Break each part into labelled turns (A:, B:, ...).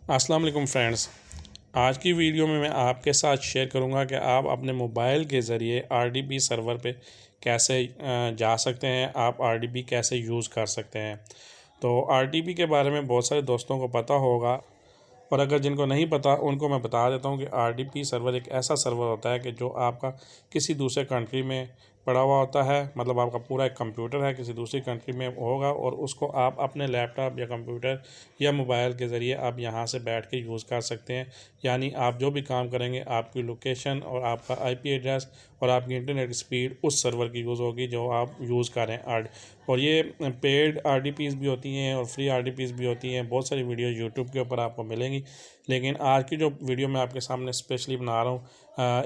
A: अस्सलाम वालेकुम फ्रेंड्स। आज की वीडियो में मैं आपके साथ शेयर करूंगा कि आप अपने मोबाइल के ज़रिए आरडीबी सर्वर पे कैसे जा सकते हैं, आप आरडीबी कैसे यूज़ कर सकते हैं। तो आरडीबी के बारे में बहुत सारे दोस्तों को पता होगा, और अगर जिनको नहीं पता उनको मैं बता देता हूँ कि आरडीपी सर्वर एक ऐसा सर्वर होता है कि जो आपका किसी दूसरे कंट्री में पड़ा हुआ होता है। मतलब आपका पूरा एक कंप्यूटर है किसी दूसरी कंट्री में होगा, और उसको आप अपने लैपटॉप या कंप्यूटर या मोबाइल के ज़रिए आप यहाँ से बैठ के यूज़ कर सकते हैं। यानी आप जो भी काम करेंगे, आपकी लोकेशन और आपका आईपी एड्रेस और आपकी इंटरनेट स्पीड उस सर्वर की यूज़ होगी जो आप यूज़ कर रहे हैं। और ये पेड आरडीपीज़ भी होती हैं और फ्री आरडीपीज़ भी होती हैं। बहुत सारी वीडियो यूट्यूब के ऊपर आपको मिलेंगी, लेकिन आज की जो वीडियो मैं आपके सामने स्पेशली बना रहा हूँ,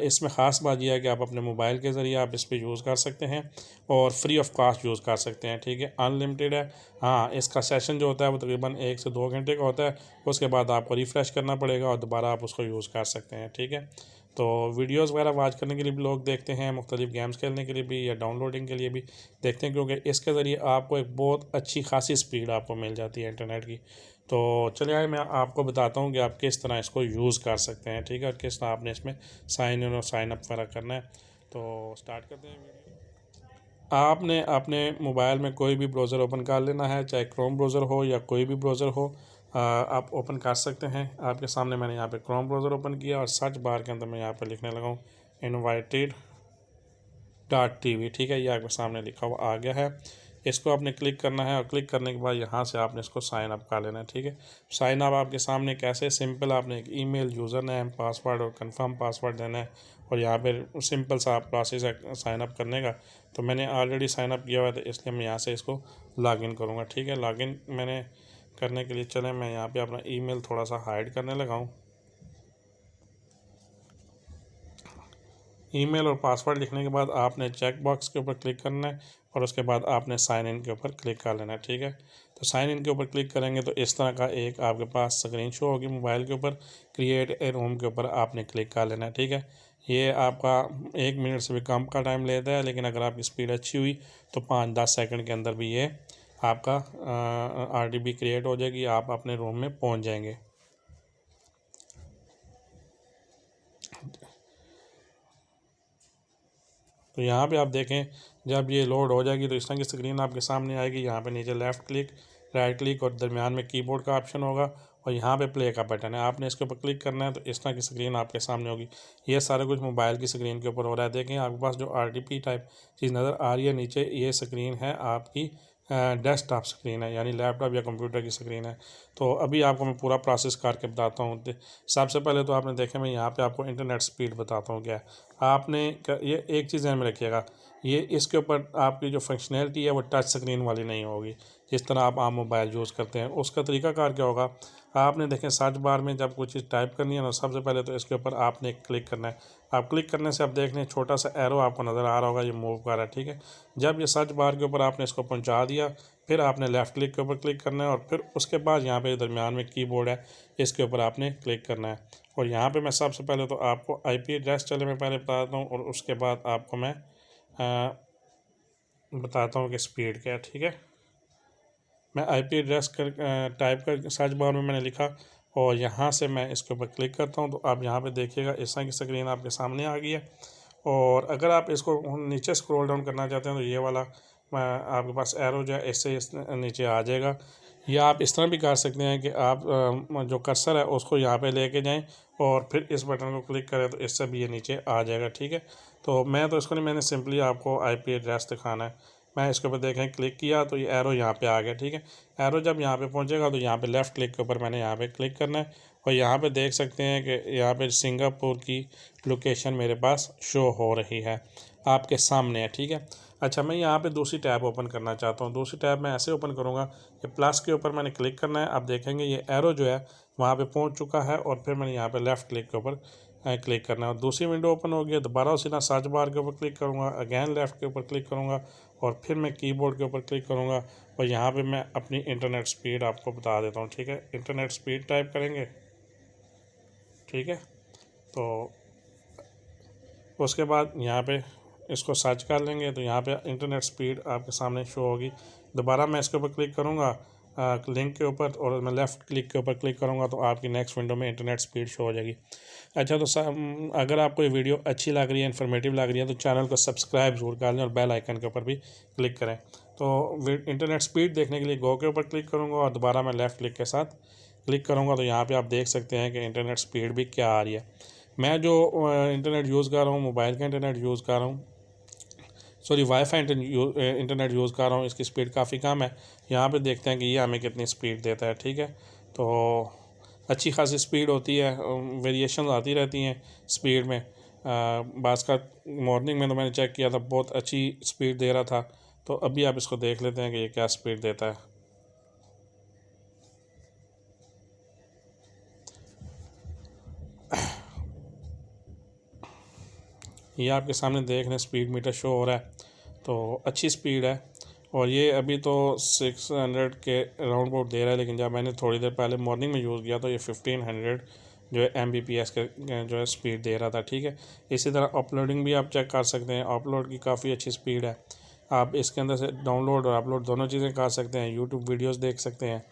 A: इसमें ख़ास बात यह है कि आप अपने मोबाइल के ज़रिए आप इस पर यूज़ कर सकते हैं और फ्री ऑफ कॉस्ट यूज़ कर सकते हैं। ठीक है, अनलिमिटेड है। हाँ, इसका सेशन जो होता है वो तकरीबन 1 से 2 घंटे का होता है। उसके बाद आपको रिफ़्रेश करना पड़ेगा और दोबारा आप उसको यूज़ कर सकते हैं। ठीक है, तो वीडियोस वगैरह वॉच करने के लिए भी लोग देखते हैं, मुख्तलिफ गेम्स खेलने के लिए भी या डाउनलोडिंग के लिए भी देखते हैं, क्योंकि इसके ज़रिए आपको एक बहुत अच्छी खासी स्पीड आपको मिल जाती है इंटरनेट की। तो चलिए आइए मैं आपको बताता हूँ कि आप किस तरह इसको यूज़ कर सकते हैं। ठीक है, और किस तरह आपने इसमें साइन इन और साइन अप वगैरह करना है। तो स्टार्ट करते हैं वीडियो। आपने अपने मोबाइल में कोई भी ब्राउज़र ओपन कर लेना है, चाहे क्रोम ब्राउज़र हो या कोई भी ब्राउज़र हो, आप ओपन कर सकते हैं। आपके सामने मैंने यहाँ पे क्रोम ब्राउज़र ओपन किया और सर्च बार के अंदर मैं यहाँ पे लिखने लगा हूँ invited.tv। ठीक है, ये आपके सामने लिखा हुआ आ गया है। इसको आपने क्लिक करना है और क्लिक करने के बाद यहाँ से आपने इसको साइन अप कर लेना है। ठीक है, साइन अप आपके सामने कैसे, सिंपल आपने एक ईमेल, यूज़र नेम, पासवर्ड और कंफर्म पासवर्ड देना है, और यहाँ पे सिंपल सा प्रोसेस है साइन अप करने का। तो मैंने ऑलरेडी साइन अप किया हुआ है, तो इसलिए मैं यहाँ से इसको लॉगिन करूँगा। ठीक है, लॉगिन मैंने करने के लिए चले मैं यहाँ पे अपना ईमेल थोड़ा सा हाइड करने लगा हूँ। ईमेल और पासवर्ड लिखने के बाद आपने चेक बॉक्स के ऊपर क्लिक करना है और उसके बाद आपने साइन इन के ऊपर क्लिक कर लेना है। ठीक है, तो साइन इन के ऊपर क्लिक करेंगे तो इस तरह का एक आपके पास स्क्रीन शो होगी मोबाइल के ऊपर। क्रिएट ए रूम के ऊपर आपने क्लिक कर लेना है। ठीक है, ये आपका 1 मिनट से भी कम का टाइम लेता है, लेकिन अगर आपकी स्पीड अच्छी हुई तो 5-10 सेकंड के अंदर भी ये आपका आरडीबी क्रिएट हो जाएगी, आप अपने रूम में पहुँच जाएंगे। तो यहाँ पे आप देखें, जब ये लोड हो जाएगी तो इस तरह की स्क्रीन आपके सामने आएगी। यहाँ पे नीचे लेफ़्ट क्लिक, राइट क्लिक और दरमियान में कीबोर्ड का ऑप्शन होगा, और यहाँ पे प्ले का बटन है, आपने इसके ऊपर क्लिक करना है तो इस तरह की स्क्रीन आपके सामने होगी। ये सारा कुछ मोबाइल की स्क्रीन के ऊपर हो रहा है। देखें आपके पास जो आरडीपी टाइप चीज़ नज़र आ रही है नीचे, ये स्क्रीन है आपकी डेस्कटॉप स्क्रीन है, यानी लैपटॉप या कंप्यूटर की स्क्रीन है। तो अभी आपको मैं पूरा प्रोसेस करके बताता हूँ। सबसे पहले तो आपने देखें, मैं यहाँ पे आपको इंटरनेट स्पीड बताता हूँ क्या है। आपने ये एक चीज़ ध्यान में रखिएगा, ये इसके ऊपर आपकी जो फंक्शनैलिटी है वो टच स्क्रीन वाली नहीं होगी। जिस तरह आप आम मोबाइल यूज़ करते हैं उसका तरीकाकार क्या होगा, आपने देखें सर्च बार में जब कुछ चीज़ टाइप करनी है ना, सबसे पहले तो इसके ऊपर आपने क्लिक करना है। आप क्लिक करने से आप देख लें छोटा सा एरो आपको नज़र आ रहा होगा, ये मूव कर रहा है। ठीक है, जब ये सर्च बार के ऊपर आपने इसको पहुंचा दिया, फिर आपने लेफ़्ट क्लिक के ऊपर क्लिक करना है, और फिर उसके बाद यहाँ पे दरमियान में कीबोर्ड है, इसके ऊपर आपने क्लिक करना है। और यहाँ पे मैं सबसे पहले तो आपको आईपी एड्रेस चले मैं पहले बताता हूँ, और उसके बाद आपको मैं बताता हूँ कि स्पीड क्या है। ठीक है, मैं आईपी एड्रेस कर टाइप कर सर्च बार में मैंने लिखा, और यहाँ से मैं इसके ऊपर क्लिक करता हूँ तो आप यहाँ पे देखिएगा इस तरह की स्क्रीन आपके सामने आ गई है। और अगर आप इसको नीचे स्क्रॉल डाउन करना चाहते हैं तो ये वाला आपके पास एरो जो है इससे इस नीचे आ जाएगा। या आप इस तरह भी कर सकते हैं कि आप जो कर्सर है उसको यहाँ पे लेके जाएं और फिर इस बटन को क्लिक करें तो इससे भी ये नीचे आ जाएगा। ठीक है, तो मैं तो इसको नहीं, मैंने सिंपली आपको आईपी एड्रेस दिखाना है। मैं इसके ऊपर देखें क्लिक किया तो ये एरो यहाँ पे आ गया। ठीक है, एरो जब यहाँ पे पहुँचेगा तो यहाँ पे लेफ़्ट क्लिक के ऊपर मैंने यहाँ पे क्लिक करना है, और यहाँ पे देख सकते हैं कि यहाँ पे सिंगापुर की लोकेशन मेरे पास शो हो रही है, आपके सामने है। ठीक है, अच्छा मैं यहाँ पे दूसरी टैब ओपन करना चाहता हूँ। दूसरी टैब मैं ऐसे ओपन करूँगा कि प्लस के ऊपर मैंने क्लिक करना है। आप देखेंगे ये एरो जो है वहाँ पे पहुँच चुका है, और फिर मैंने यहाँ पे लेफ़्ट क्लिक के ऊपर क्लिक करना है और दूसरी विंडो ओपन हो गई। दोबारा उसी ना सर्च बार के ऊपर क्लिक करूँगा, अगैन लेफ़्ट के ऊपर क्लिक करूँगा, और फिर मैं कीबोर्ड के ऊपर क्लिक करूँगा, और यहाँ पे मैं अपनी इंटरनेट स्पीड आपको बता देता हूँ। ठीक है, इंटरनेट स्पीड टाइप करेंगे। ठीक है, तो उसके बाद यहाँ पे इसको सर्च कर लेंगे तो यहाँ पे इंटरनेट स्पीड आपके सामने शो होगी। दोबारा मैं इसके ऊपर क्लिक करूँगा लिंक के ऊपर और मैं लेफ़्ट क्लिक के ऊपर क्लिक करूँगा तो आपकी नेक्स्ट विंडो में इंटरनेट स्पीड शो हो जाएगी। अच्छा, तो अगर आपको ये वीडियो अच्छी लग रही है, इन्फॉर्मेटिव लग रही है, तो चैनल को सब्सक्राइब ज़रूर कर लें और बेल आइकन के ऊपर भी क्लिक करें। तो इंटरनेट स्पीड देखने के लिए गो के ऊपर क्लिक करूँगा और दोबारा मैं लेफ़्ट क्लिक के साथ क्लिक करूँगा तो यहाँ पे आप देख सकते हैं कि इंटरनेट स्पीड भी क्या आ रही है। मैं जो इंटरनेट यूज़ कर रहा हूँ, मोबाइल का इंटरनेट यूज़ कर रहा हूँ, सॉरी वाईफाई इंटरनेट यूज़ कर रहा हूँ, इसकी स्पीड काफ़ी कम है। यहाँ पे देखते हैं कि ये हमें कितनी स्पीड देता है। ठीक है, तो अच्छी खासी स्पीड होती है, वेरिएशन आती रहती हैं स्पीड में। बास का मॉर्निंग में तो मैंने चेक किया था, बहुत अच्छी स्पीड दे रहा था। तो अभी आप इसको देख लेते हैं कि ये क्या स्पीड देता है। ये आपके सामने देख रहे हैं, स्पीड मीटर शो हो रहा है, तो अच्छी स्पीड है। और ये अभी तो 600 के राउंड अबाउट दे रहा है, लेकिन जब मैंने थोड़ी देर पहले मॉर्निंग में यूज़ किया तो ये 1500 जो है Mbps के जो है स्पीड दे रहा था। ठीक है, इसी तरह अपलोडिंग भी आप चेक कर सकते हैं, अपलोड की काफ़ी अच्छी स्पीड है। आप इसके अंदर से डाउनलोड और अपलोड दोनों चीज़ें कर सकते हैं, यूट्यूब वीडियोज़ देख सकते हैं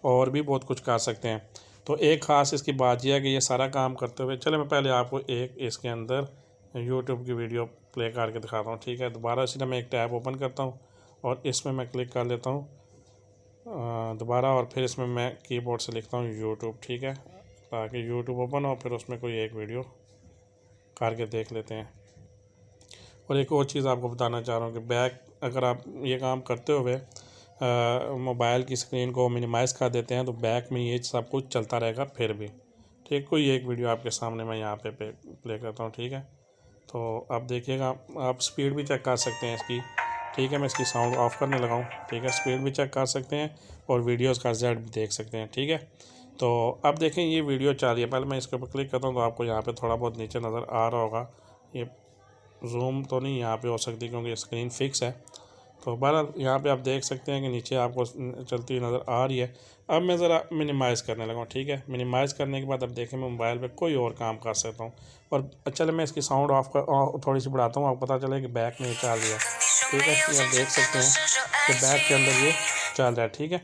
A: और भी बहुत कुछ कर सकते हैं। तो एक ख़ास इसकी बात यह है कि ये सारा काम करते हुए, चले मैं पहले आपको एक इसके अंदर यूट्यूब की वीडियो प्ले करके दिखाता हूँ। ठीक है, दोबारा इसी तरह मैं एक टैब ओपन करता हूँ और इसमें मैं क्लिक कर लेता हूँ दोबारा, और फिर इसमें मैं कीबोर्ड से लिखता हूँ यूट्यूब। ठीक है, ताकि यूट्यूब ओपन हो, फिर उसमें कोई एक वीडियो करके देख लेते हैं। और एक और चीज़ आपको बताना चाह रहा हूँ कि बैक अगर आप ये काम करते हुए मोबाइल की स्क्रीन को मिनिमाइज़ कर देते हैं तो बैक में ये सब कुछ चलता रहेगा फिर भी। ठीक, कोई एक वीडियो आपके सामने मैं यहाँ पे प्ले करता हूँ। ठीक है, तो आप देखिएगा, आप स्पीड भी चेक कर सकते हैं इसकी। ठीक है, मैं इसकी साउंड ऑफ़ करने लगा हूँ। ठीक है, स्पीड भी चेक कर सकते हैं और वीडियोज़ का रिजल्ट भी देख सकते हैं। ठीक है, तो अब देखें ये वीडियो चल रही है। पहले मैं इसके ऊपर क्लिक करता हूँ तो आपको यहाँ पे थोड़ा बहुत नीचे नज़र आ रहा होगा। ये जूम तो नहीं यहाँ पे हो सकती क्योंकि स्क्रीन फिक्स है। तो बहरहाल यहाँ पे आप देख सकते हैं कि नीचे आपको चलती हुई नज़र आ रही है। अब मैं ज़रा मिनिमाइज़ करने लगा हूँ। ठीक है, मिनिमाइज़ करने के बाद अब देखें मैं मोबाइल पे कोई और काम कर सकता हूँ। और चले मैं इसकी साउंड थोड़ी सी बढ़ाता हूँ, आपको पता चले कि बैक में ये चल रही है। ठीक है, ये आप देख सकते हैं कि बैक के अंदर ये चल रहा है। ठीक है,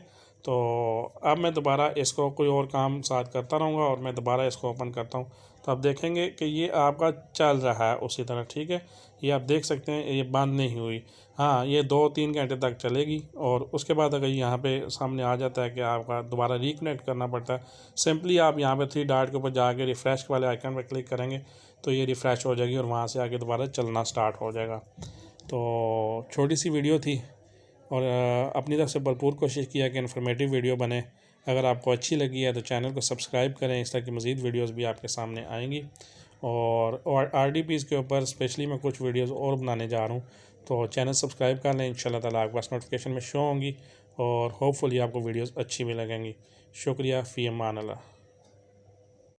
A: तो अब मैं दोबारा इसको कोई और काम साथ करता रहूँगा और मैं दोबारा इसको ओपन करता हूँ तो आप देखेंगे कि ये आपका चल रहा है उसी तरह। ठीक है, ये आप देख सकते हैं ये बंद नहीं हुई। हाँ, ये 2-3 घंटे तक चलेगी और उसके बाद अगर यहाँ पे सामने आ जाता है कि आपका दोबारा रिकनेक्ट करना पड़ता है, सिंपली आप यहाँ पे 3 डॉट के ऊपर जाके रिफ़्रेश वाले आइकन पर क्लिक करेंगे तो ये रिफ़्रेश हो जाएगी और वहाँ से आगे दोबारा चलना स्टार्ट हो जाएगा। तो छोटी सी वीडियो थी और अपनी तरफ से भरपूर कोशिश किया कि इन्फॉर्मेटिव वीडियो बने। अगर आपको अच्छी लगी है तो चैनल को सब्सक्राइब करें, इस तरह की मज़ीद वीडियोस भी आपके सामने आएंगी। और RDPs के ऊपर स्पेशली मैं कुछ वीडियोस और बनाने जा रहा हूँ, तो चैनल सब्सक्राइब कर लें। इंशाल्लाह ताला आपके पास नोटिफिकेशन में शो होंगी और होपफुली आपको वीडियोस अच्छी भी लगेंगी। शुक्रिया, फ़ी अमान अल्लाह।